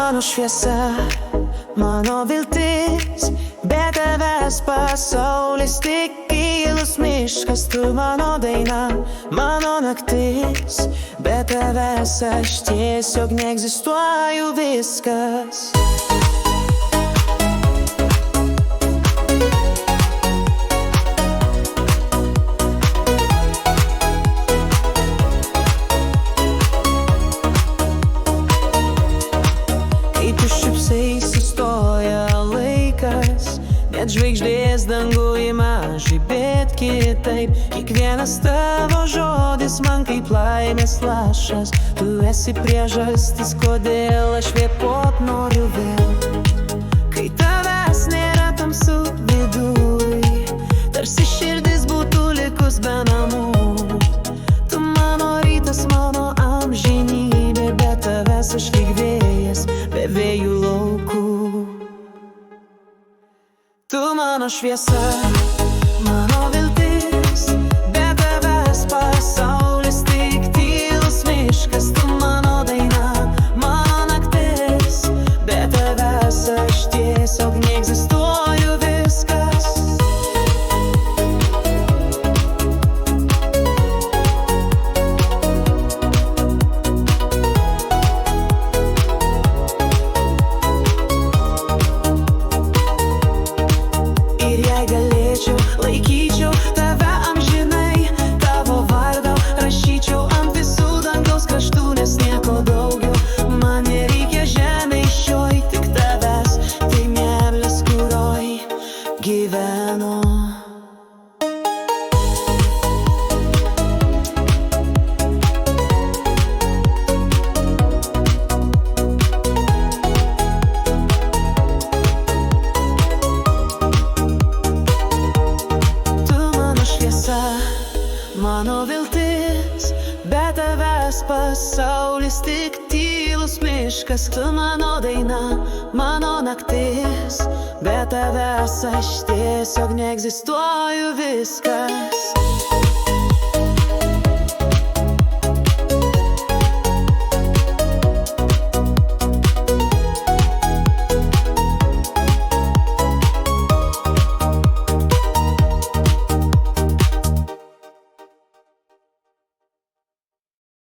mano šviesa, mano viltis, be tavęs pasaulis tik gilus miškas. Tu mano daina, mano naktis, be tavęs aš tiesiog neegzistuoju, viskas. Net žvaigždės danguje mažai, bet kitaip. Kiekvienas tavo žodis man kaip laimės lašas. Tu esi priežastis, kodėl aš kvėpuot noriu vėl. Kai tavęs nėra tamsu viduj, tarsi širdis būtų likus be namų. Tu mano rytas, mano amžinybė, be tavęs aš lyg vėjas be vėjų laukų. Tu mano šviesa, mano viltis, be tavęs pasaulis tik tylus miškas. Tu mano daina, mano naktis, be tavęs aš tiesiog neegzistuoju, viskas. Laikyčiau tave amžinai, tavo vardą rašyčiau ant visų dangaus kraštų, nes nieko daugiau man nereikia žemėj šioj, tik tavęs, tai meilės, kurioj gyvenu. Mano viltis, be tavęs pasaulis tik tylus miškas. Tu mano daina, mano naktis, be tavęs aš tiesiog neegzistuoju, viskas.